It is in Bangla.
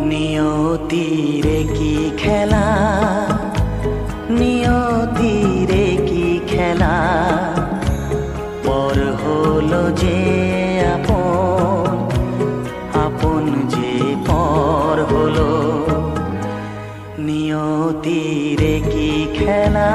নিয়তিরে কি খেলা, নিয়তিরে কি খেলা, পর হলো যে আপন, আপন যে পর হলো। নিয়তিরে কি খেলা।